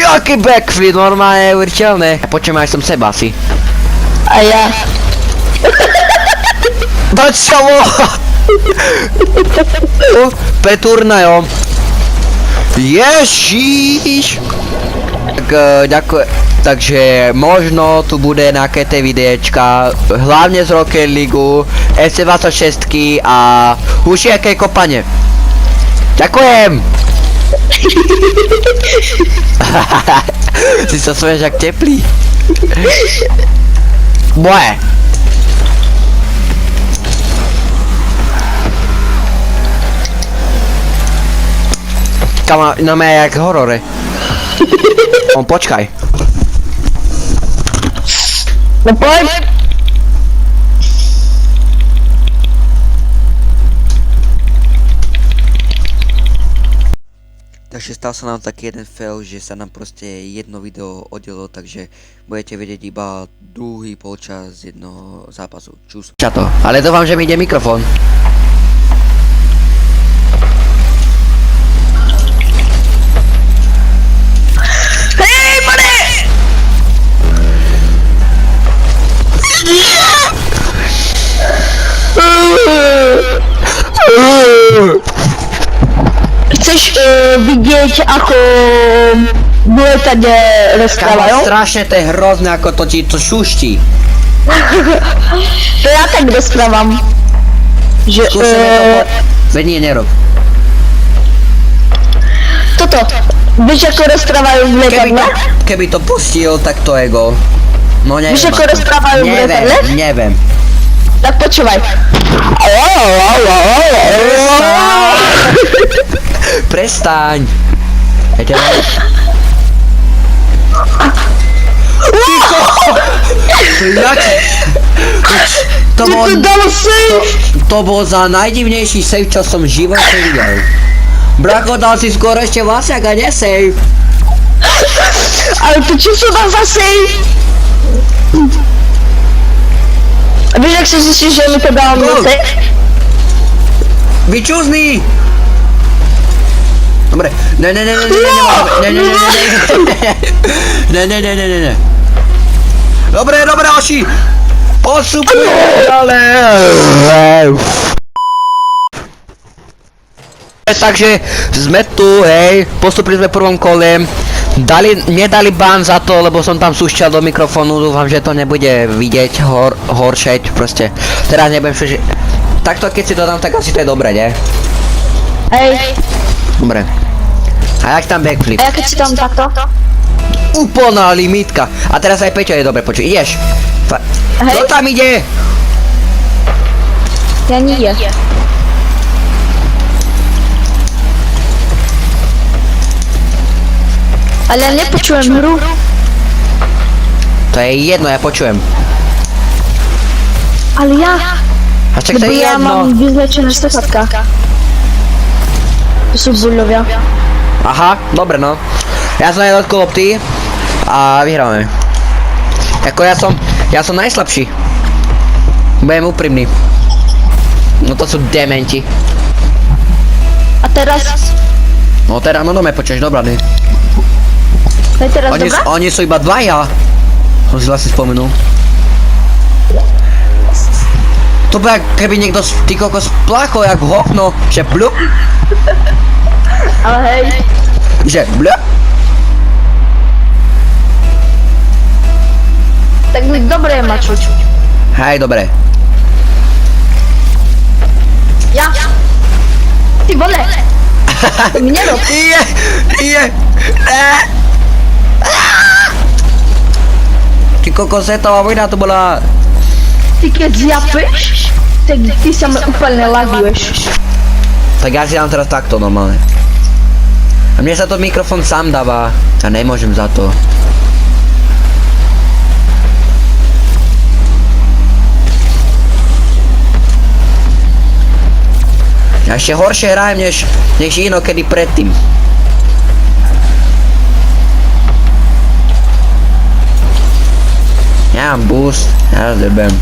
Jaký backflip, normálne neuveriteľné. Počujem, aj som seba asi. A ja. Dať sa vo! Pre turnajom. Ježiš! Tak ďakujem. Takže možno tu bude nejaké tie videčka, hlavne z Rocket League, FC26 a už aké kopanie. Ďakujem! Ty sa smieš jak teplý. Moje. Kama, no mé jak horore. Počkaj. No poď. Takže stal sa nám taký jeden fail, že sa nám proste jedno video oddelilo, takže budete vedieť iba druhý polčas jednoho zápasu. Čus. Čato, ale dúfam, že mi ide mikrofón. Hej, pane! Chceš vidieť, ako bude tady rozprávajú? Strašne to je hrozné, ako to ti to šuští. To ja tak rozprávam. Že Veď nie, nerob. Toto. Víš, ako rozprávajú v letadle? Keby to pustil, tak to je gol. No neviem. Víš, ako rozprávajú v letadle? Neviem. Tak počúvaj. Prestaň. To bol za najdivnejší save, čo som v živote videl. Brako, dal si skôr ešte vlasiak a ne save. Ale to čo som dal za save? A víš, jak sa zistíš, že mi to dal na save? Vyčúzný! Dobre, ne. Dobre, oši! Postupuj ďalej! Takže sme tu, hej, postupili sme v prvom kole. Nedali ban za to, lebo som tam súšťal do mikrofónu, dúfam, že to nebude vidieť horšeť, proste. Teraz nebudem že... Takto keď si to dám, tak asi to je dobré, nie? Hej. Dobre. A jak tam backflip? A ja keď si dám takto? Úplná limitka. A teraz aj Peťo je dobre, počuj, ideš. Kto tam ide? Ja nie. Ale ja nepočujem hru. To je jedno, ja počujem. Ale ja. A čak to je ja jedno. mám vyzlečené sluchatka. To sú buľovia. Aha, dobre no. Ja som aj dotkol lopty a vyhráme. Ako ja som najslabší. Budem úprimný. No to sú dementi. A teraz? No teraz, no počuješ, dobrá, ne? To je teraz dobrá? Oni sú iba dvaja. Som si vlastne spomenul. To bude, keby niekto ty kokos plachol jak hovno, že blup. Ale hej. Že blup. Tak mi dobre je mačuť. Hej, dobre. Ja. Ty vole. To mi nerob. Je. Ty kokosetová vojna to bola. Ty keď zjapeš, tak ty sa ma úplne laguješ. Tak ja si dám teraz takto normálne. A mne sa to mikrofón sám dáva. Ja nemôžem za to. Ja ešte horšie hrajem než inokedy predtým. Ja mám boost, ja zdrbem.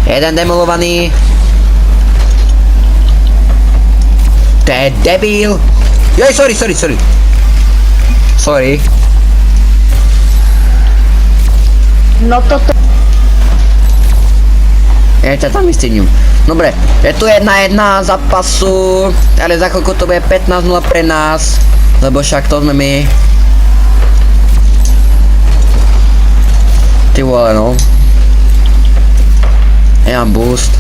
Jeden demolovaný. To je debil. Joj, sorry. Sorry. No toto... Ja ťa tam vystydním. Dobre, je tu 1-1 zápasu, ale za chvíľku to bude 15-0 pre nás, lebo však to sme my. Ty vole no. Ja mám boost.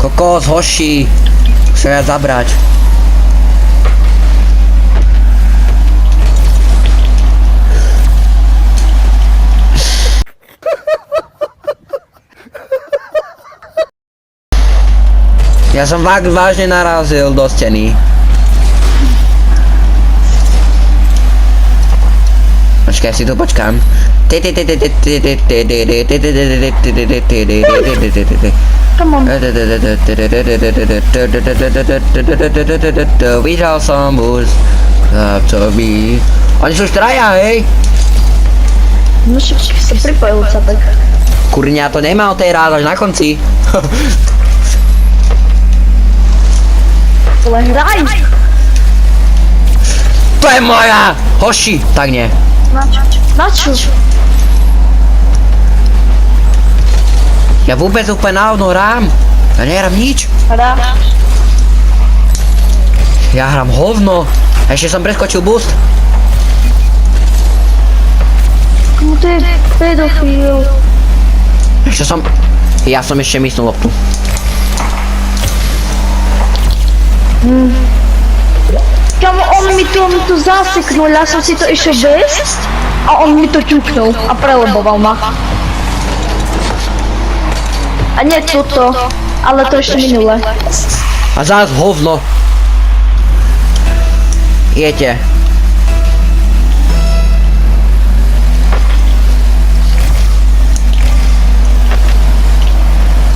Kokos, hoši. Chcem ja zabrať. Ja som vážne narazil do steny. Počkaj, si to počkám. Come on. Vyžal som už chlapcovi. Oni sú štraja, hej? No však sa pripojil sa tak. Kurňa, to nemá o tej rád až na konci. Ale hraj! To je moja! Hoši! Tak nie. Na čo? Ja vôbec úplne na hovno hrám. Ja nehrám nič. Hrá. Ja hrám hovno. Ešte som preskočil boost. Komu to je pedofil? Ešte som... Ja som ešte myslel loptu. Kamo, on mi to zaseknul, ja som si to išiel bez a on mi to ťuknul a preleboval ma. A nie toto, ale to ešte minule. A zás hovno. Jete.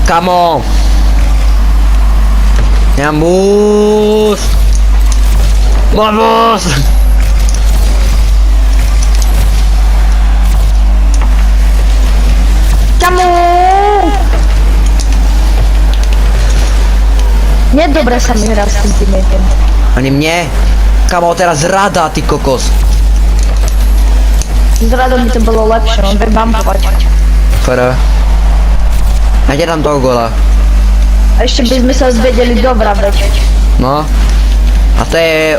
Come on. Nyambus. Vamos. Kamo! Nedobre sa mi hrá s tým teammatem. Ani mne. Kamo, teraz rada, ty kokos. S radom by to bolo lepšie, on vie bumpovať. Fr. Najde tam toho gola. A ešte by sme sa zvedeli dovrabať. No. A to je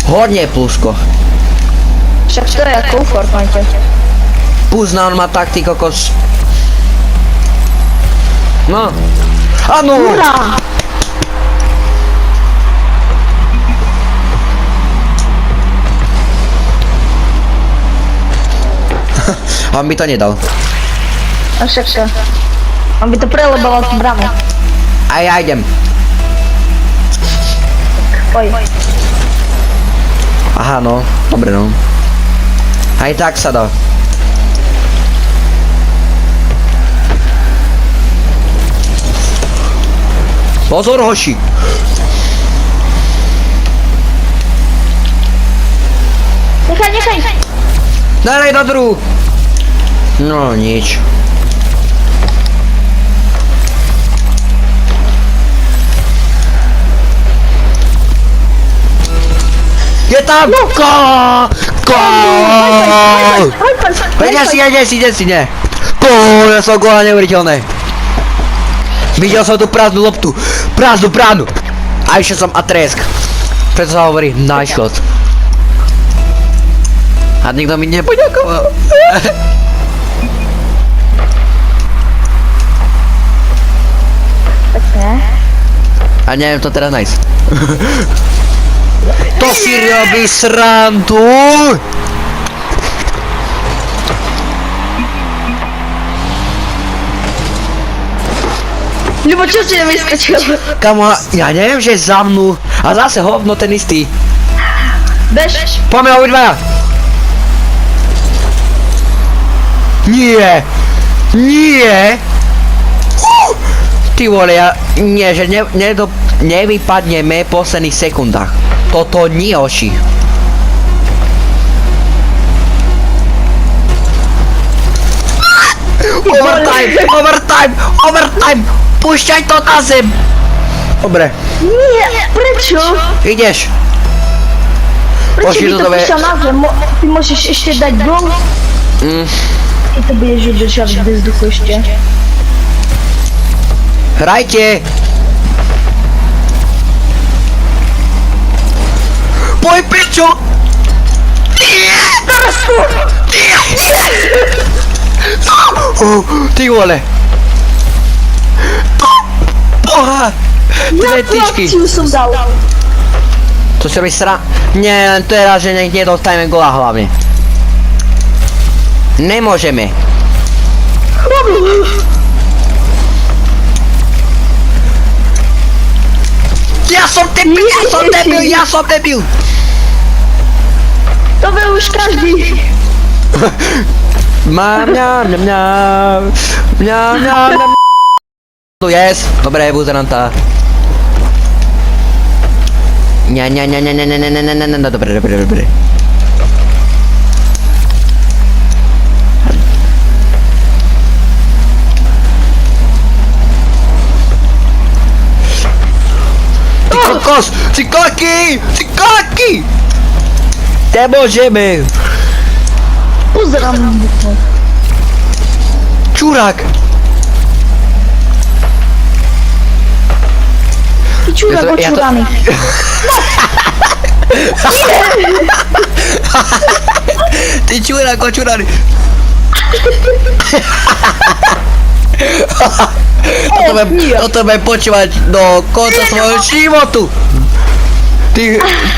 hodne plusko. Však to je ako u Fortnite. Puzná, on má tak, ty kokos. No. Áno! Hurá! A on by to nedal. A však to. On by to preleboval tú bramu. A ja idem. Oj. Aha, no. Dobre, no. Aj tak sa dá. Pozor, hoši. Nechaj! Daj do druhu. No, nič. Je tam! Gól! Ide si, ne. Gól, ja som góla neuveriteľné. Videl som tú prázdnu loptu. Prázdnu bránu. A ešte som a tresk. Preto sa hovorí nice shot. A nikto mi nepoďakoval. Pekne. A neviem to teraz nice. To si robí srandu! Ľubo, čo si nevyskočil? Kamo, ja neviem, že za mnou. A zase hovno ten istý. Bež. Poďme obidvaja. Nie. Nie. Ty vole, ja... Nie, že nevypadneme v posledných sekundách. Toto nie, oši. Overtime! Púšťaj to na zem! Dobre, Nie, prečo? ideš. Prečo Pošli by to to tebe. písal na zem? Ty môžeš ešte dať gol? Ty to budeš udržať bez duchu ešte. Hrajte! Poj pičo! Ty vole! Boha! Dve tyčky! akciu som dal. To si robí Nie, len teraz, že nech nedostaneme gola hlavne. Nemôžeme. Ja som debil! To vie už každý. Mňam. Tu jest, dobre, buzeranta. Dobre. Ty kokos! Ty koky! Nemôžeme! Pozerám na duchu. Čurák! Ty čurák Ja to- očúraný. Ty čurák očuraný! Toto bude počúvať do konca svojho životu!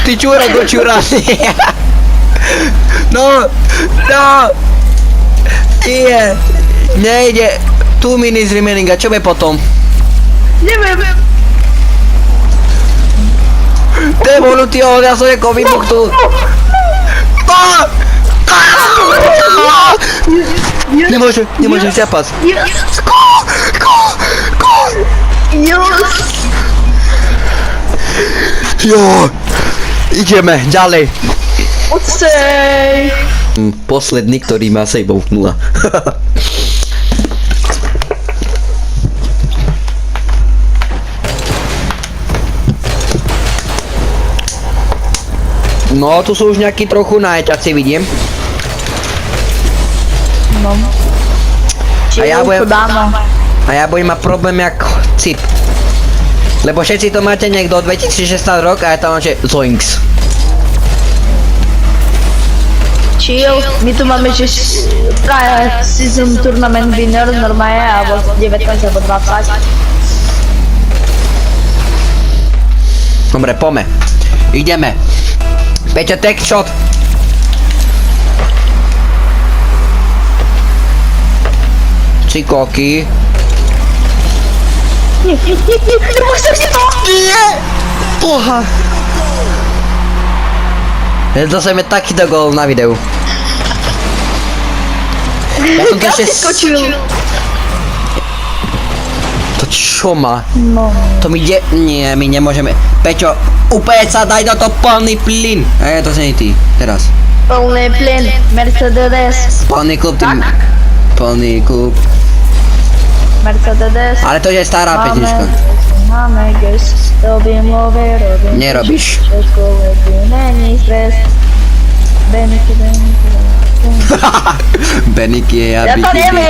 Ty čurák očuraný! No! Nie! Nejde! 2 minutes remaining, a čo bude potom? Neviem. Devolutio, ja som ako vybuchtu! Nemôžem ťapať. Jo! Ideme, ďalej! Ocej. Posledný, ktorý má saveov 0. No, tu sú už nejakí trochu nájťaci, vidím. No. A ja budem- dáno. A ja budem mať problém jak cip. Lebo všetci to máte niekto 2016 rok a ja tam máte Zoinks. Chill, my tu máme, že traja season tournament winner normálne, alebo 19 alebo 20. Dobre, pome. Ideme. Peťo, take shot. Cikoky. Nie, nemôžem si to! Nie! Boha. Dostajeme takýto gól na videu. Ja som to Ja ešte... si skočil. To čo má? No. To mi ide... Nie, my nemôžeme. Peťo, úplne sa daj do to plný plyn. To si nie ty, teraz. Plný plyn, Mercedes. Plný klub, ty... Plný klub. Mercedes. Ale to je stará petička. Máme ges, robím love, robím... Nerobíš. Všetko lepšie, není stres. Beniky. Beniky je Ja to neviem.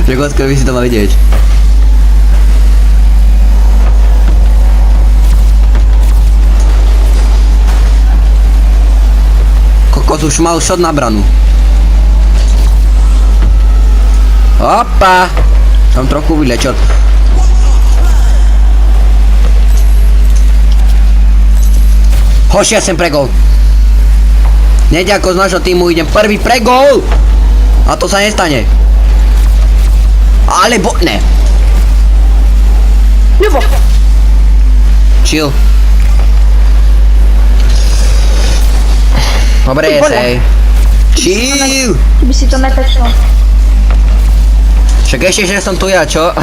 Že odkiaľ by si to mal vidieť. Kokos už mal šot na branu. Opa! Tam trochu vylečil. Hoši, ja sem pre gól. Nejde ako z nášho týmu, idem prvý pre gól! A to sa nestane. Alebo ne. Nebo. Chill. Dobre je, Ty vole. sej. Chill! Ty by si to netačil. Však ešte, že som tu ja, čo?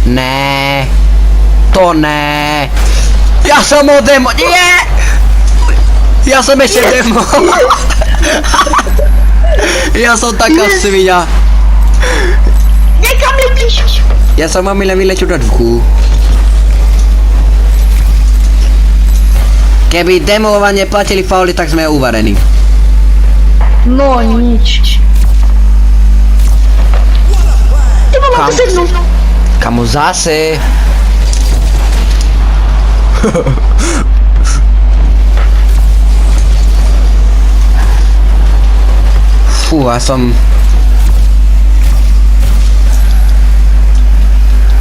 Né. To né. Ja som odemo... Nie! Ja som ešte demo. Ja som taká svinia. Niekam letíš. Ja som mám vylečiť do vzduchu. Keby demolovanie platili fauly, tak sme uvarení. No nič. Ty ma mám Kam? to sednú. Kamu zase. Fú, ja som...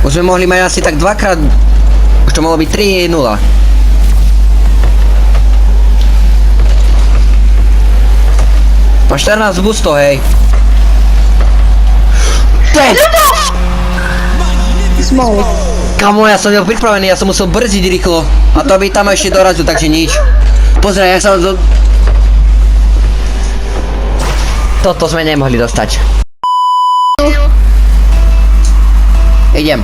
Už sme mohli mať asi tak dvakrát... Už to mohlo byť 3-0. Máš 14 boosto, hej. Dead! Smolu. Kamo, ja som bol pripravený, ja som musel brzdiť rýchlo. A to by tam ešte dorazil, takže nič. Pozri, ja som... Toto sme nemohli dostať. Idem.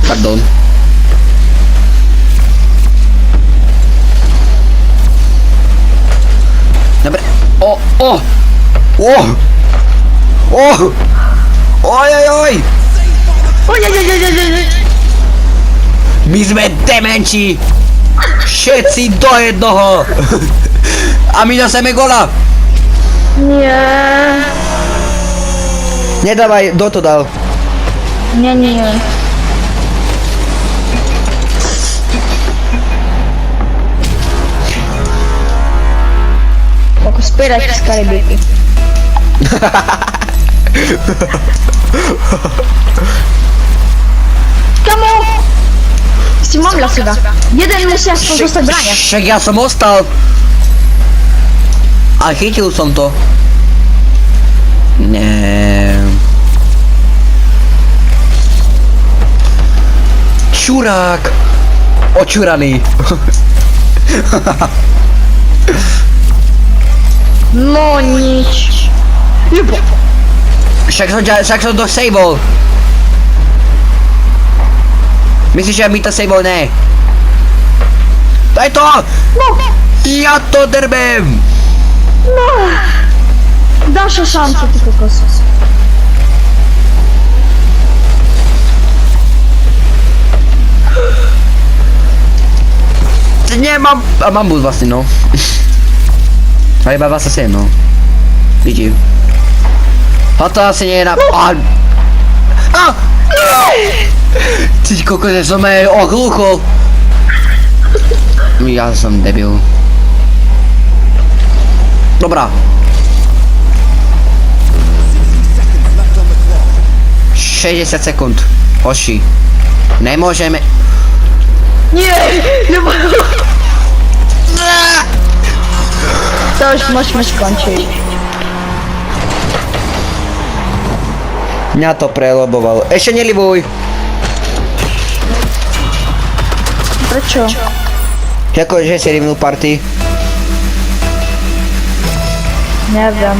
Pardon. Dobre. O! Oj! Oj. My sme demenči! Všetci do jednoho! A my nosíme gola! Nie. Nedávaj, kto to dal? Nie. Ako spierať z Karibiky. Kamo! Si mám dla seba. Jeden musia aspoň zostať brania. Však ja som ostal. A chytil som to. Nie. Čurák. Očuraný. No nič. Jubo. Však som to saveol. Myslíš, že mi to saveol? Ne. Daj to! No. Ja to derbem! No. Dalsza szansa, ty kokos. Nie mam... A mam ból vlastne, no. Ale iba 27, no. Vidím. A to asi nie je na... A! Ty kokos, že som aj ohluchol. Ja som debil. Dobrá. 60 sekúnd. Hoši. Nemôžeme... Nie! Jubo. To już musimy skończyć. Mňa to preloboval. Ešte nelibuj. Prečo? Ďakujem, že si rivnul party. Nie wiem.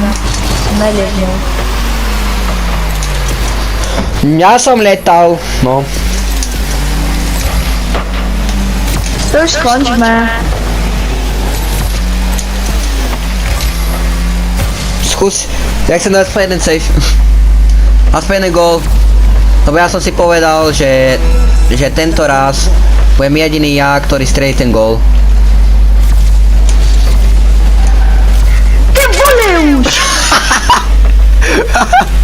Nelivnil. Ja som letal. No. To już skończmy. Skús. Ja chcem dať aspoň jeden save. Aspoň jeden gól. Lebo ja som si povedal, že tento raz budem jediný ja, ktorý strelí ten gól. Ty vole už!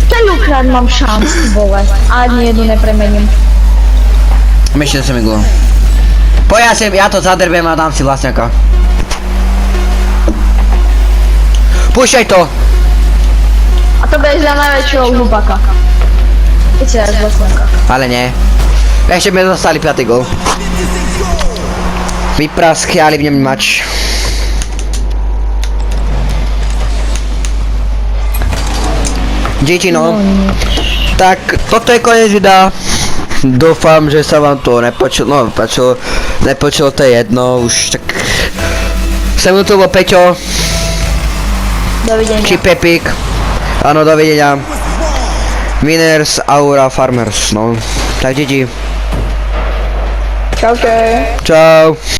Tentokrát mám šancu, vole. Ani jednu nepremením. Ešte sa mi gól. Poď ja to zaderbem a dám si vlastňaka. Púšťaj to! A to budeš dla najväčšieho hlupaka. Keď si dáš vlastňaka. Ale nie. Ešte sme dostali 5. gól. Vyprasky, ale v ňom mač. GG no. Tak, toto je koniec videa. Dúfam, že sa vám to nepočulo, nepočulo, to je jedno, už tak... Sem tu bol Peťo. Dovidenia. Či Pepik. Áno, dovidenia. Winners, Aura, Farmers, no. Tak GG. Čaute. Čau.